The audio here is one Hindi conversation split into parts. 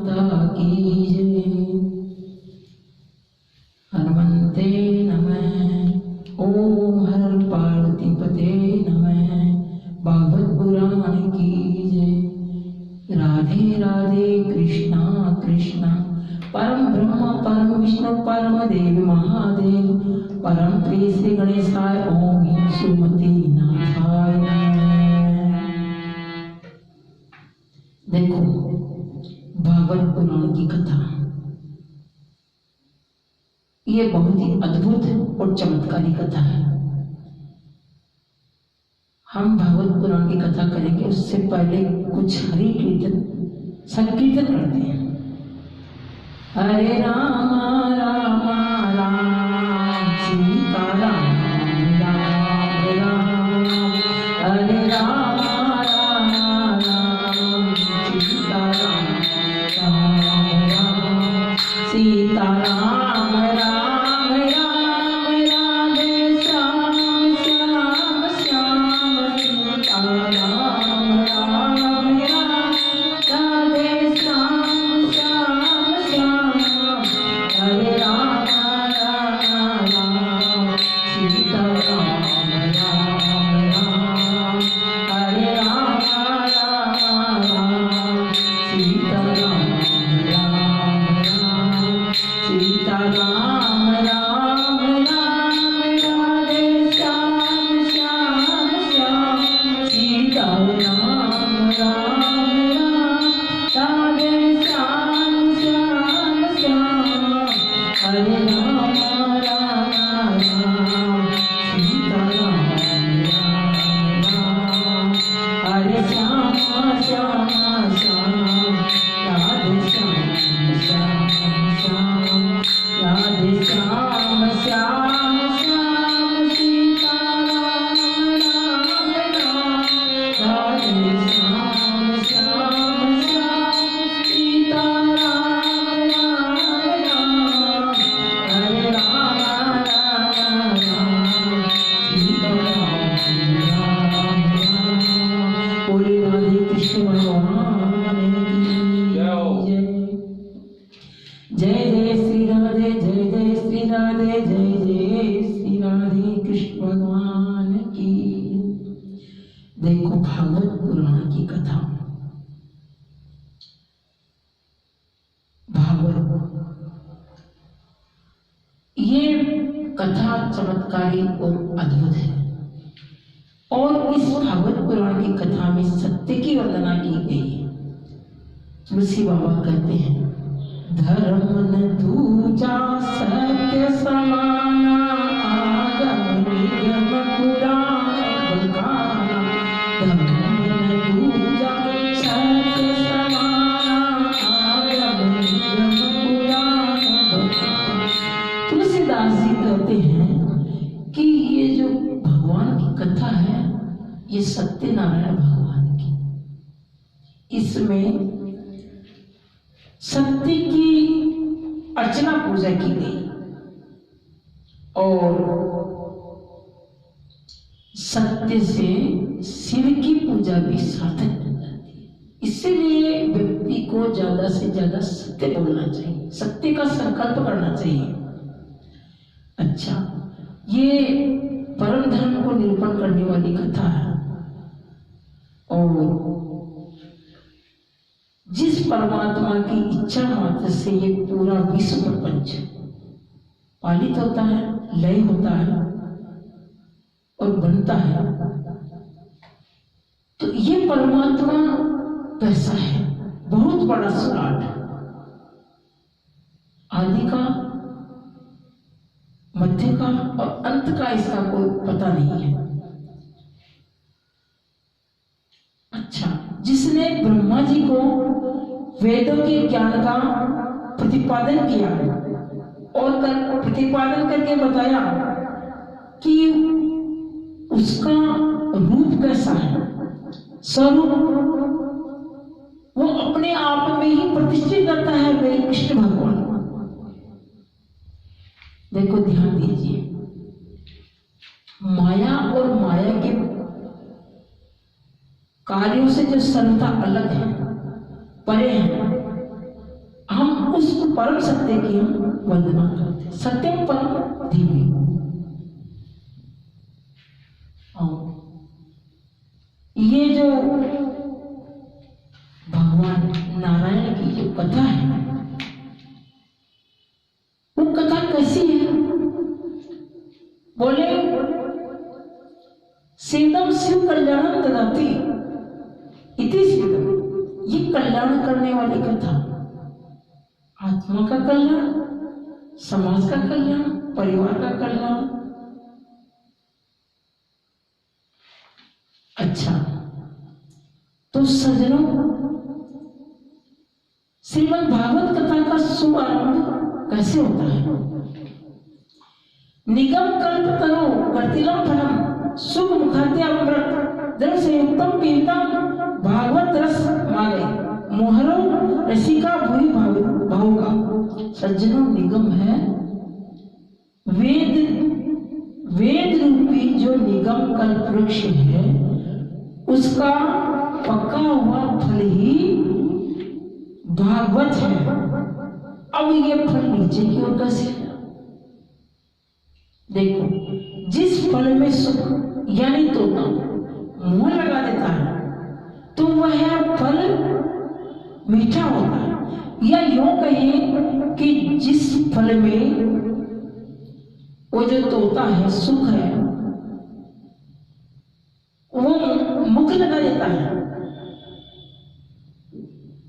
माता की जय। हनुमते नमः। ओम हर पार्वती पते नमः। भागवत पुराण की जय। राधे राधे कृष्णा कृष्णा परम ब्रह्म परम विष्णु परम देव महादेव परम प्रिय श्री गणेशाय ओम सुमति नाथाय नमः। देखो भागवत पुराण की कथा ये बहुत ही अद्भुत और चमत्कारी कथा है। हम भागवत पुराण की कथा करेंगे उससे पहले कुछ हरि कीर्तन संकीर्तन करते हैं। हरे राम राम राम सीता राम राम राम। हरे राम राम राम सीता राम राम राम। सीता राम राम राम राधे श्याम श्याम श्याम। सीता राम राम राम राधे श्याम श्याम श्याम। हरे राम राम राम सीता राम राम राम। हरे राम राम राम सीता राम राम राम। सीता राम राम राम राधे श्याम श्याम श्याम। सीता राम राम राम राधे श्याम श्याम श्याम। हरे राम राम राम सीता राम राम राम। हरे श्याम श्याम श्याम राधे श्याम श्याम श्याम। राधे श्याम श्याम श्याम। सीता राम राम राम राधे श्याम श्याम श्याम। सीता राम राम राम। हरे राम राम राम सीता राम राम राम। बोले राधे कृष्ण भगवान की जय। जय जय श्री राधे जय जय श्री राधे जय जय श्री राधे कृष्ण भगवान की। देखो भागवत पुराण की कथा। भागवत ये कथा चमत्कारी और अद्भुत है। और इस भागवत पुराण की कथा में सत्य की वर्णना की गई है। तुलसी बाबा कहते हैं धर्म न दूजा सत्य समाना। आगम निगम पुराण बखाना। धर्म न दूजा सत्य समाना। आगम निगम पुराण बखाना। तुलसीदास जी कहते हैं कि ये जो भगवान की कथा है ये सत्यनारायण भगवान की। इसमें सत्य की अर्चना पूजा की गई और सत्य से शिव की पूजा भी सार्थक बन जाती है। इसीलिए व्यक्ति को ज्यादा से ज्यादा सत्य बोलना चाहिए, सत्य का संकल्प करना चाहिए। अच्छा, ये परम धर्म को निरूपण करने वाली कथा है और जिस परमात्मा की इच्छा मात्र से ये पूरा विश्व प्रपंच पालित होता है, लय होता है और बनता है, तो ये परमात्मा कैसा है? बहुत बड़ा सुराट, आदि का, मध्य का और अंत का इसका कोई पता नहीं है। अच्छा, जिसने ब्रह्मा जी को वेदों के ज्ञान का प्रतिपादन किया और प्रतिपादन करके बताया कि उसका रूप कैसा है, स्वरूप, वो अपने आप में ही प्रतिष्ठित करता है वे कृष्ण भगवान। देखो ध्यान दीजिए, माया और माया के कार्यों से जो सर्वथा अलग है, परे है, परम सत्य की हम वंदना करते हैं। सत्यम परम धीमे। ये जो भगवान नारायण की जो कथा है, वो कथा कैसी है? बोले सीतम शिव कल्याणम ददाति इति सीतम। ये कल्याण करने वाली कथा, आत्मा का कल्याण, समाज का कल्याण, परिवार का कल्याण। अच्छा, तो सज्जनों, श्रीमद् भागवत कथा का शुभारंभ कैसे होता है? निगम कल्प तनो वर्तिलम फलम सुख मुखाद्य अमृत दृढ़ संयुक्तम पीतम भागवत रस माले मोहरो रसिका भूमि भावुका। सज्जनों, निगम है वेद रूपी जो निगम कल्प वृक्ष है, उसका पका हुआ फल ही भागवत है। अब ये फल नीचे की ओर कैसे है? देखो, जिस फल में सुख यानी तोता मुंह लगा देता है, तो वह फल मीठा होता है। या यूं कहिए कि जिस फल में वो जो तोता है, सुख है, वो मुख लगा देता है,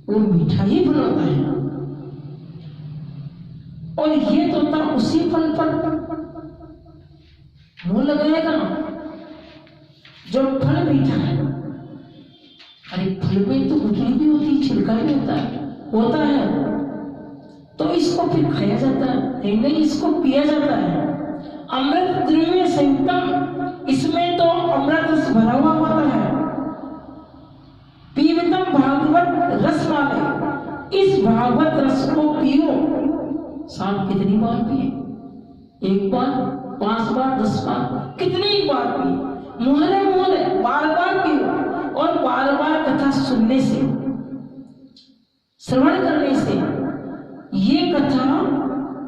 वो मीठा ही फल होता है। और ये तोता उसी फल पर मुंह लगाएगा जो फल मीठा है। अरे फल में तो गुठली भी होती है, छिलका भी होता है, तो इसको फिर खाया जाता है, नहीं इसको पिया जाता है। अमृत द्रव्य संयुक्तम, इसमें तो अमृत रस भरा हुआ होता है। पीवतम भागवत रस वाले, इस भागवत रस को पियो। सांप कितनी बार पिए? एक बार, 5 बार, 10 बार, कितनी बार पिए? मुहरे बार बार पियो। और बार बार कथा सुनने से, श्रवण करने से ये कथा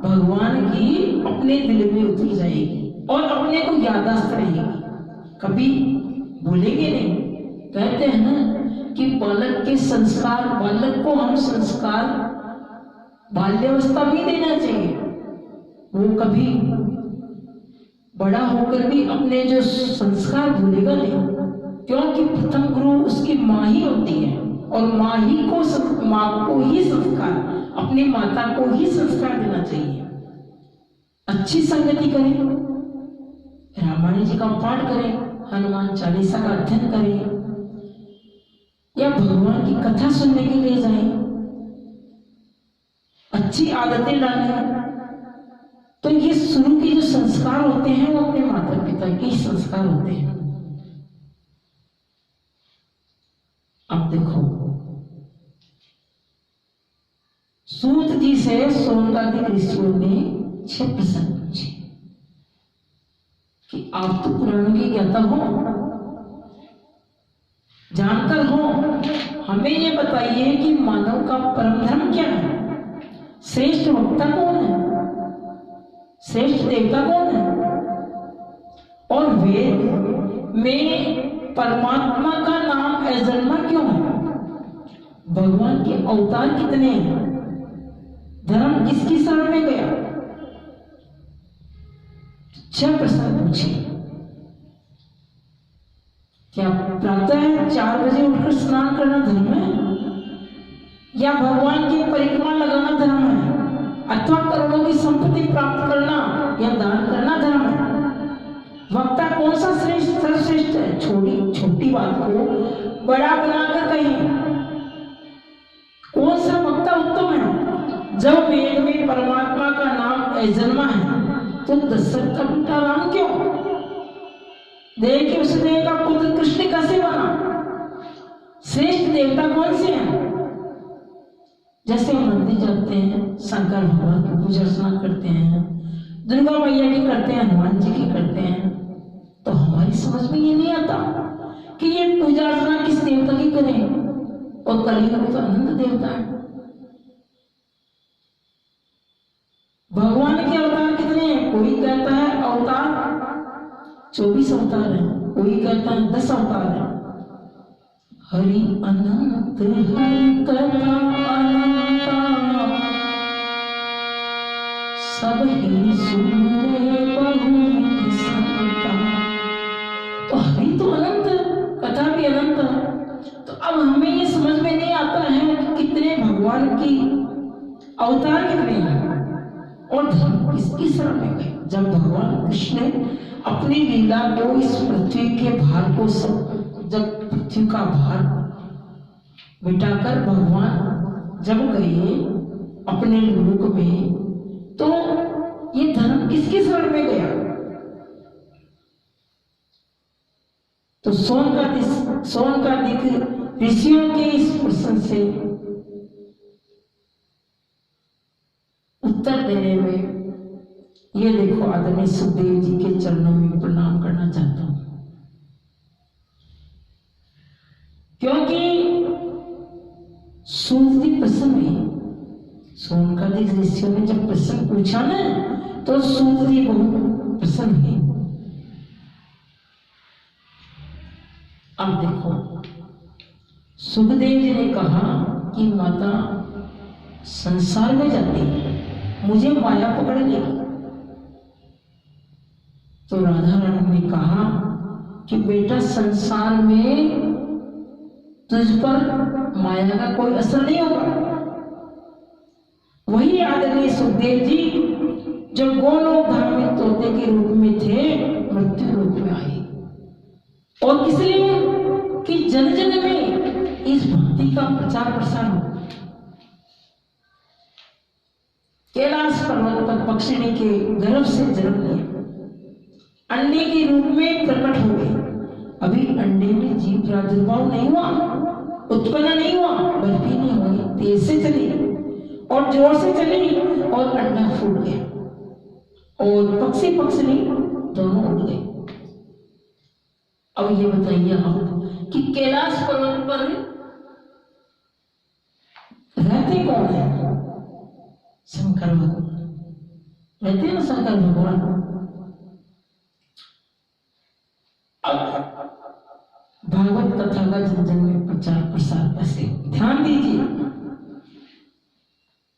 भगवान की अपने दिल में उतर जाएगी और अपने को याददाश्त रहेगी, कभी भूलेंगे नहीं। कहते हैं ना कि बालक के संस्कार, बालक को हम संस्कार बाल्यावस्था में देना चाहिए। वो कभी बड़ा होकर भी अपने जो संस्कार भूलेगा नहीं, क्योंकि प्रथम गुरु उसकी माँ ही होती है। और माँ को ही संस्कार, अपनी माता को ही संस्कार देना चाहिए। अच्छी संगति करें, रामायण जी का पाठ करें, हनुमान चालीसा का अध्ययन करें, या भगवान की कथा सुनने के लिए जाएं, अच्छी आदतें डालें। तो ये शुरू के जो संस्कार होते हैं वो अपने माता पिता के ही संस्कार होते हैं। अब देखो, सूत जी से सोनकादिक ऋषियों ने 6 प्रश्न पूछे कि आप तो पुराणों की ज्ञाता हो, जानकर हो, हमें ये बताइए कि मानव का परम धर्म क्या है? श्रेष्ठ वक्ता कौन है? श्रेष्ठ देवता कौन है? और वेद में परमात्मा का नाम अजन्मा क्यों है? भगवान के अवतार कितने हैं? धर्म किसकी शरण में गया? 6 प्रश्न पूछे। क्या प्रातः 4 बजे उठकर स्नान करना धर्म है? या भगवान की परिक्रमा लगाना धर्म है? अथवा करोड़ों की संपत्ति प्राप्त करना या दान करना धर्म है? वक्ता कौन सा सर्वश्रेष्ठ है? छोटी बात को बड़ा बनाकर कहें, कौन सा वक्ता उत्तम है? जब वेद में परमात्मा का नाम अजन्मा है, तो दशरथ का बेटा राम क्यों? देखिए उस देव का पुत्र कृष्ण कैसे बना? श्रेष्ठ देवता कौन से हैं? जैसे हम मंदिर जाते हैं, शंकर भगवान की पूजा अर्चना करते हैं, दुर्गा मैया की करते हैं, हनुमान जी की करते हैं, तो हमारी समझ में ये नहीं आता कि ये पूजा अर्चना किस देवता की करें। और कलयुग में तो अनंत देवता है। अवतार 24 अवतार है, कोई कहता है 10 अवतार है। हरि अनंत हरि कथा अनंता, सब ही सुनरे बहुविध संता। तो हरि तो अनंत, कथा भी अनंत। तो अब हमें ये समझ में नहीं आता है कि कितने भगवान की अवतार कितने हैं और धर्म किसकी शरण में गए। जब भगवान कृष्ण अपनी लीला को, इस पृथ्वी के भार को, सब जब पृथ्वी का भार मिटाकर भगवान जब गए अपने लोक में, तो ये धर्म किसकी शरण में गया। तो सोन का दिख ऋषियों के इस प्रश्न से उत्तर देने में, ये देखो आदरणीय सुखदेव जी के चरणों में प्रणाम करना चाहता हूं, क्योंकि सूत जी प्रश्न में, सोन का दिख ऋषियों ने जब प्रश्न पूछा ना, तो सूत जी बहुत प्रसन्न है। अब देखो सुखदेव जी ने कहा कि माता संसार में जाती है, मुझे माया पकड़ लेगी। तो राधा रानी ने कहा कि बेटा संसार में तुझ पर माया का कोई असर नहीं होगा। वही आदरणीय सुखदेव जी जो गोलोक धाम में तोते के रूप में थे, मृत्यु रूप में आए, और इसलिए कि जन जन में इस भक्ति का प्रचार प्रसार हो। कैलाश पर्वत पर पक्षिणी के गर्भ से जन्म लिया, अंडे के रूप में प्रकट हो गए। अभी अंडे में जीव प्रादुर्भाव नहीं हुआ, उत्पन्न नहीं हुआ, बल्कि नहीं हुई, तेज से चली और जोर से चली और अंडा फूट गया और पक्षी पक्षिणी दोनों उड़ गए। अब ये बताइए आप कि कैलाश पर्वत पर रहते कौन है? शंकर भगवान रहते हैं ना, शंकर भगवान। अब भागवत कथा का जन जन में प्रचार प्रसार कैसे, ध्यान दीजिए।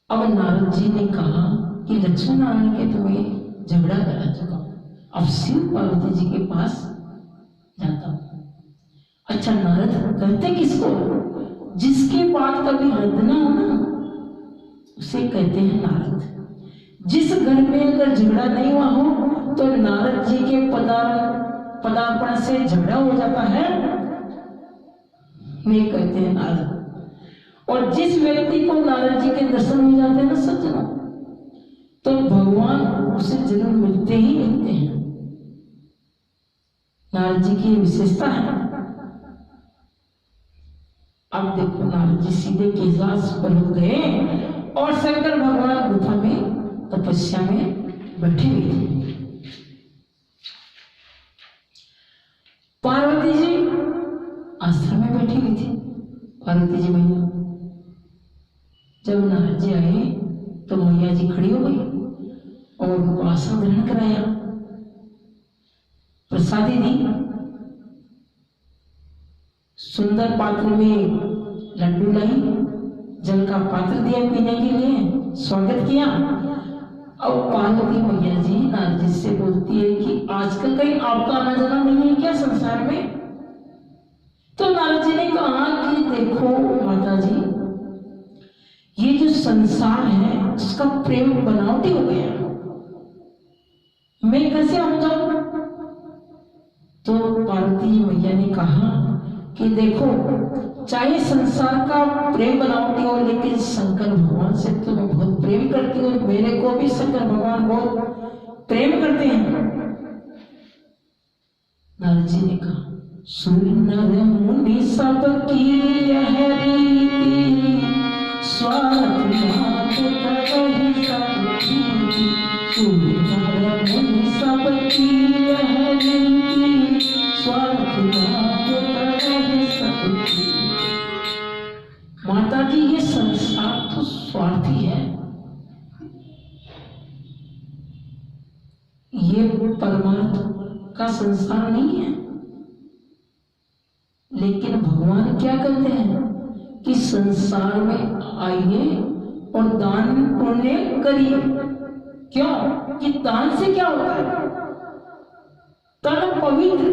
अब नारद जी ने कहा कि लक्ष्मण नारायण के तुम्हें झगड़ा करा चुका, अब शिव पार्वती जी के पास जाता हूं। अच्छा, नारद कहते किसको? जिसके बात कभी रद्द ना हो ना, उसे कहते हैं नारद। जिस घर में अगर झगड़ा नहीं हुआ हो तो नारद जी के पदार्पण से झगड़ा हो जाता है, वे कहते हैं नारद। और जिस व्यक्ति को नारद जी के दर्शन हो जाते हैं ना सज्जनों, तो भगवान उसे जरूर मिलते ही मिलते हैं। नारद जी की विशेषता है। अब देखो नारद जी सीधे कैलाश पर्वत गए और शंकर भगवान गुफा में तपस्या में बैठे हुए थे। पार्वती जी आश्रम में बैठी हुई थी। पार्वती जी मैया, जब नारद जी आए तो मैया जी खड़ी हो गई और उनको आसन ग्रहण कराया, प्रसादी दी, सुंदर पात्र में लड्डू लाई, जल का पात्र दिया पीने के लिए, स्वागत किया। और पार्वती मैया जी नारद जी से बोलती है कि आजकल कहीं आपका आना जाना नहीं है क्या संसार में? तो नारद जी ने कहा कि देखो माता जी, ये जो संसार है उसका प्रेम बनावटी हो गया, मैं कैसे आऊं जाऊं? तो पार्वती मैया ने कहा कि देखो, चाहे संसार का प्रेम बनावटी हो, लेकिन शंकर भगवान से तो मैं बहुत प्रेम करती हूँ, मेरे को भी शंकर भगवान बहुत प्रेम करते हैं। नारद जी ने कहा, सुनर मुनि सब की यह रीति, स्वार्थ नाथ करहि सब कीर्ति। सुनर मुनि सब की यह रीति, स्वार्थ नाथ करहि सब कीर्ति। माता जी, ये संसार तो स्वार्थी है, ये परमात्मा का संसार नहीं है। लेकिन भगवान क्या कहते हैं कि संसार में आइए और दान पुण्य करिए। क्यों? कि दान से क्या होता है? तन पवित्र,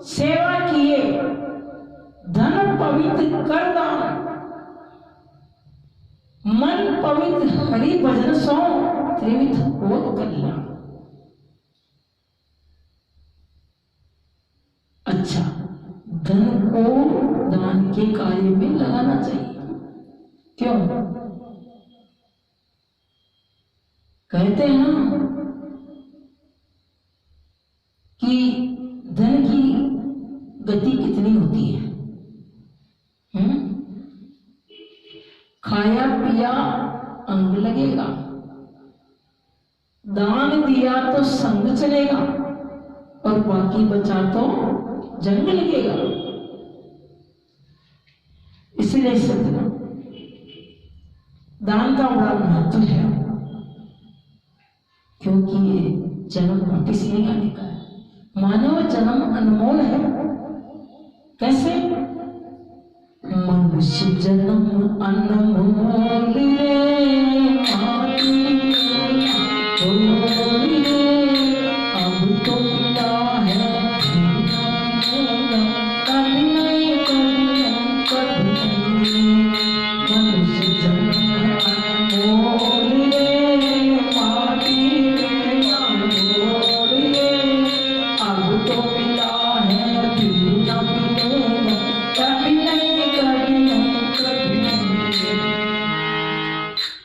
सेवा किए, धन पवित्र, कर दान, मन पवित्र, हरि भजन सो त्रिविध होत कल्याण। अच्छा, धन को दान के कार्य में लगाना चाहिए। क्यों? कहते हैं ना कि धन की गति कितनी होती है। खाया पिया अंग लगेगा, दान दिया तो संग चलेगा, और बाकी बचा तो जंग लगेगा। इसलिए सत्य दान का बड़ा महत्व है, क्योंकि ये जन्म वापिस नहीं आने का है। मानव जन्म अनमोल है। कैसे? मनुष्य जन्म अनमोल रे माटी अब तो मिला है कभी नहीं, कभी नहीं। मनुष्य जन्म अनमोल रे माटी अनमोल रे अब तो मिला है फिर न मिलेगा कभी नहीं।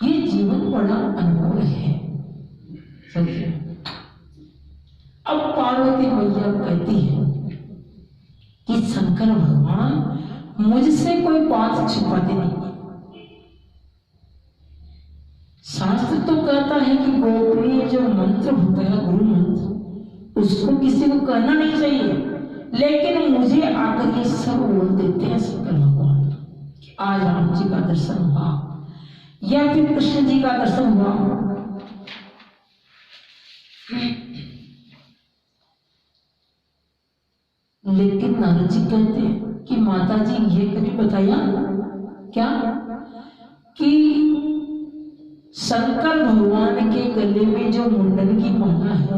ये जीवन बड़ा अनमोल है। अब पार्वती मैया कहती है कि शंकर भगवान मुझसे कोई बात छिपाते नहीं। शास्त्र तो कहता है कि गोपनीय जो मंत्र होता है, गुरु मंत्र, उसको किसी को कहना नहीं चाहिए। लेकिन मुझे आकर ये सब बोल देते हैं शंकर भगवान कि आज राम जी का दर्शन हुआ या फिर कृष्ण जी का दर्शन हुआ। लेकिन नारद जी कहते हैं कि माता जी ये कभी बताया क्या कि शंकर भगवान के गले में जो मुंडन की माला है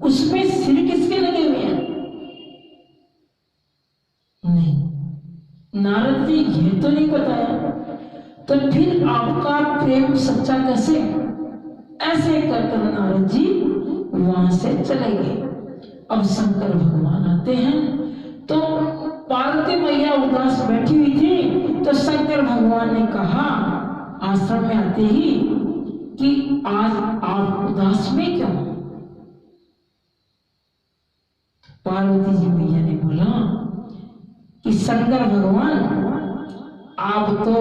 उसमें सिर किसके लगे हुए हैं? नहीं, नारद जी ये तो नहीं बताया। तो फिर आपका प्रेम सच्चा कैसे? ऐसे कर नारद जी वहां से चले गए। अब शंकर भगवान आते हैं तो पार्वती मैया उदास बैठी हुई थी, तो शंकर भगवान ने कहा आश्रम में आते ही कि आज आप उदास में क्यों? पार्वती जी मैया ने बोला कि शंकर भगवान आप तो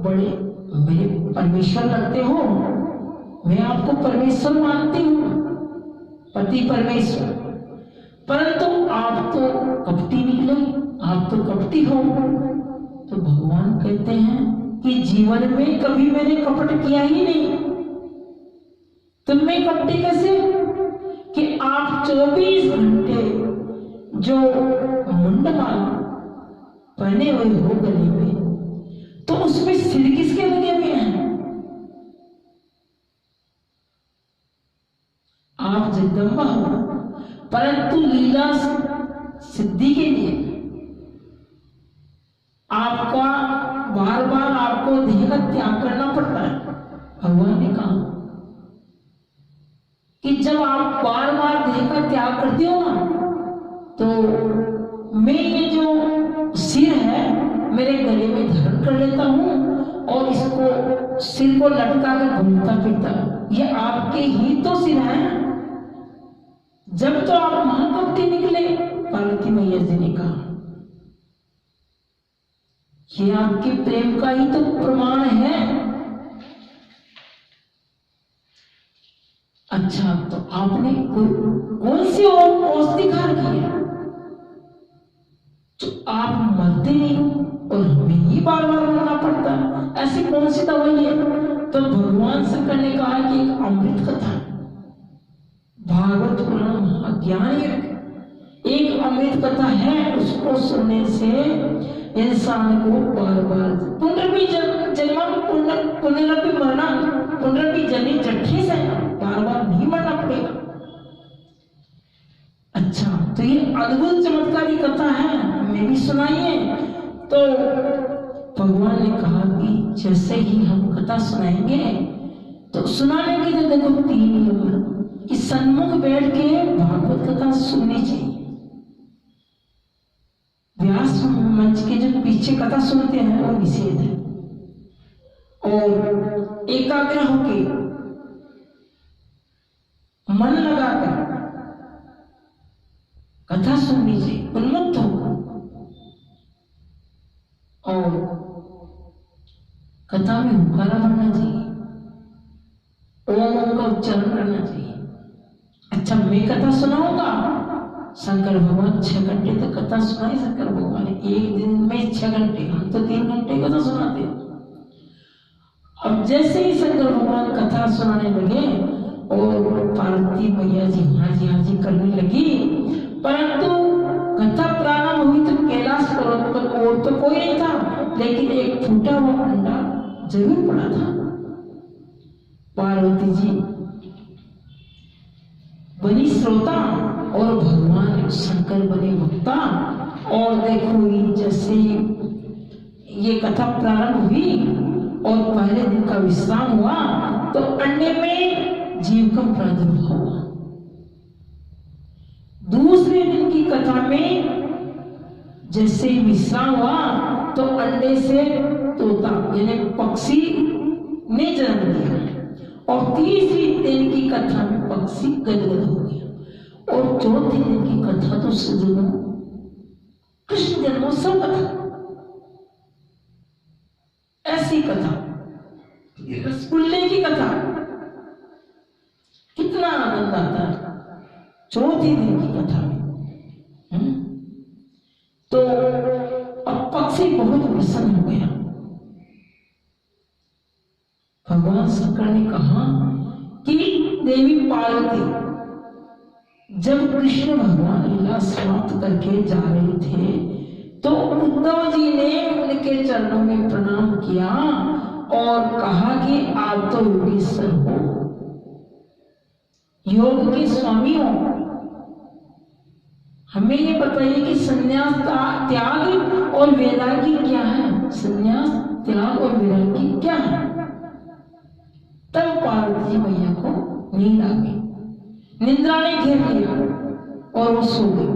बड़े मेरे परमेश्वर लगते हो, मैं आपको परमेश्वर मानती हूँ, पति परमेश्वर, परंतु आप तो कपटी निकले, आप तो कपटी हो। तो भगवान कहते हैं कि जीवन में कभी मैंने कपट किया ही नहीं, तुम में कपटी कैसे? कि आप 24 घंटे जो मुंडमाला पहने हुए हो गले में, तो उसमें सिर किसके लगे हुए हैं? आप जगदम्बा हो, परंतु लीला सिद्धि के लिए आपका बार बार आपको देह का त्याग करना पड़ता है। भगवान ने कहा कि जब आप बार बार देह का त्याग करते हो ना, तो मैं ये जो सिर है मेरे गले में धारण कर लेता हूं और इसको सिर को लटका कर घूमता फिरता। ये आपके ही तो सिर हैं। जब तो आप महाकपटी निकले, पार्वती मैया जी ने कहा ये आपके प्रेम का ही तो प्रमाण है। अच्छा, तो आपने कौन सी औषधि खा रखी है तो आप मरते नहीं हो और हमें ही बार बार मरना पड़ता है? ऐसी कौन सी दवाई है? तो भगवान शंकर ने कहा कि एक अमृत कथा भागवत पुराण महाज्ञान एक अमृत कथा है, उसको सुनने से इंसान को बार बार पुनर्भी जन्म पुनरपि मरना पुनरपि जन्मी जट्ठी से बार बार नहीं मरना पड़ेगा। अच्छा, तो ये अद्भुत चमत्कारी कथा है, हमें भी सुनाइए। तो भगवान ने कहा कि जैसे ही हम कथा सुनाएंगे तो सुनाने के लिए देखो 3 नियम कि सन्मुख बैठ के भागवत कथा सुननी चाहिए। व्यास मंच के जो पीछे कथा सुनते हैं वो निषेध है, और एकाग्र होके मन लगाकर कथा सुननी चाहिए, उन्मुक्त होकर, और कथा में हुकारा बनना चाहिए, ओम का उच्चारण करना चाहिए। अच्छा, मैं कथा सुनाऊंगा, शंकर भगवान 6 घंटे तक कथा सुनाई। शंकर भगवान एक दिन में 6 घंटे, हम तो 3 घंटे कथा सुनाते हैं। अब जैसे ही शंकर भगवान कथा सुनाने लगे और पार्वती मैया जी हाँ जी करने लगी, परंतु कथा प्रारंभ हुई तो कैलाश पर्वत पर और तो कोई नहीं था, लेकिन एक फूटा हुआ अंडा जरूर पड़ा था। पार्वती जी बनी श्रोता और भगवान शंकर बने वक्ता। और देखो जैसे ये कथा प्रारंभ हुई और पहले दिन का विश्राम हुआ तो अंडे में जीव का प्रादुर्भाव हुआ। दूसरे दिन की कथा में जैसे विश्राम हुआ तो अंडे से तोता यानी पक्षी ने जन्म दिया, और तीसरी दिन की कथा में पक्षी गदगद हो गया, और चौथे दिन की कथा तो सजनों कृष्ण जन्मोत्सव कथा। ऐसी कथा, रसगुल्ले की कथा, कितना आनंद आता है चौथे दिन की कथा में। तो अब पक्षी बहुत प्रसन्न हो गया। भगवान शंकर ने कहा कि देवी पार्वती जब कृष्ण भगवान लीला समाप्त करके जा रहे थे तो उद्धव जी ने उनके चरणों में प्रणाम किया और कहा कि आप तो योगेश्वर हो, योग के स्वामी हो, हमें ये बताइए कि संन्यास त्याग और वैरागी क्या है। संन्यास त्याग और वैरागी क्या है। तब पार्वती मैया को नींद आ गई, निद्रा ने घेर लिया और वो सो गई।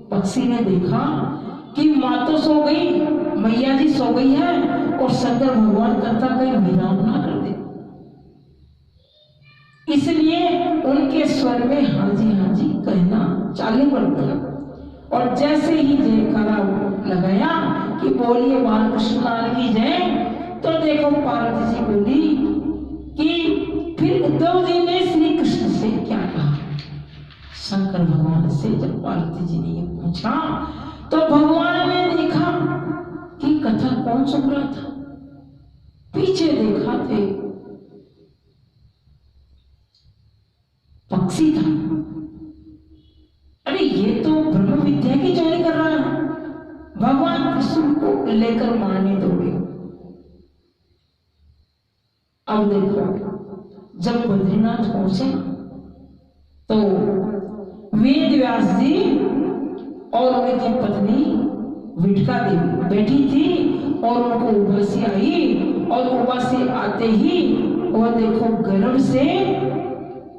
पक्षी ने देखा कि माँ तो सो गई, मैया जी सो गई है, और शंकर भगवान कथा कहीं विराम ना कर दे, इसलिए उनके स्वर में हाँ जी कहना चालू कर दिया। और जैसे ही जयकारा लगाया कि बोलिए बालकृष्ण लाल की जय, तो देखो पार्वती जी बोली कि फिर उद्धव जी ने श्री कृष्ण से क्या कहा। शंकर भगवान से जब पार्वती जी ने ये पूछा तो भगवान ने देखा कि कथा कौन सुन रहा था। पीछे देखा थे पक्षी था। अरे ये तो ब्रह्म विद्या की चोरी कर रहा है। भगवान कृष्ण को लेकर मारने दौड़े। अब देखो जब बद्रीनाथ पहुंचे तो वेद व्यास जी और उनकी पत्नी विटका देवी बैठी थी और उनको उबासी आई, और उबासी आते ही वह देखो गर्भ से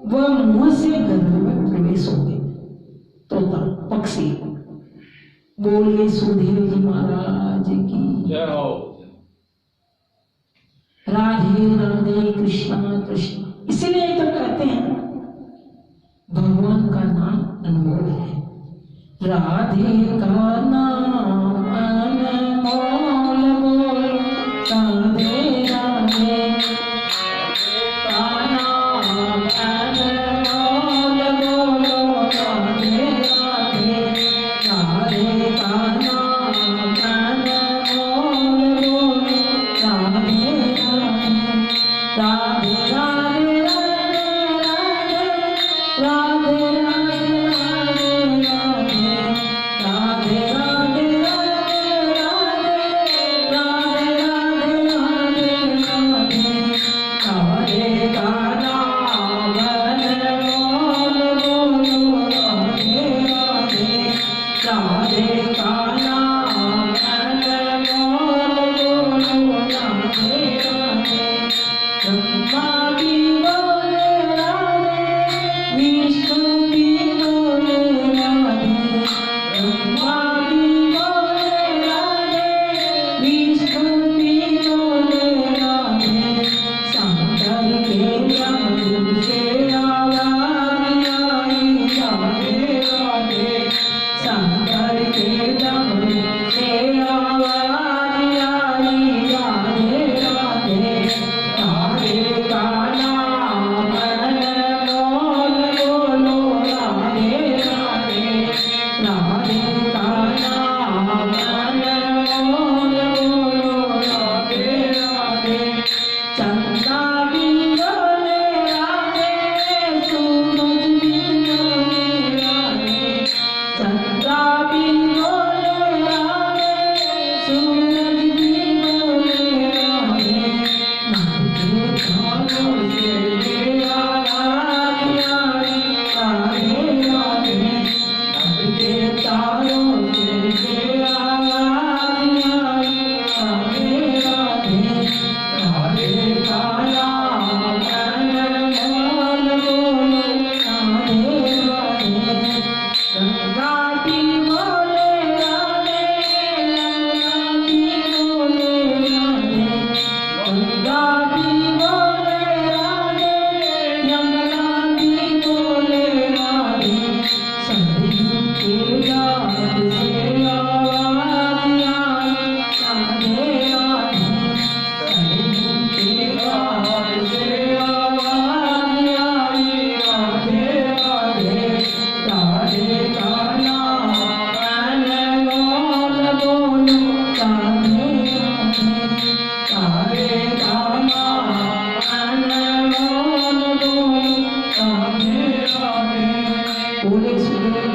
वह मुंह से गर्भ में प्रवेश हो गए। तोता पक्षी। बोलिए सुदेव जी महाराज की जय हो। राधे राधे कृष्णा कृष्ण। इसीलिए तो कहते हैं भगवान का नाम अनमोल है। राधे का नाम अनमोल बोल, राधे राधे का नाम अनमोल बोलो, राधे राधे राधे का नाम अनमोल बोलो, राधे राधे राधे राधे राधे राधे राधे बोले सुने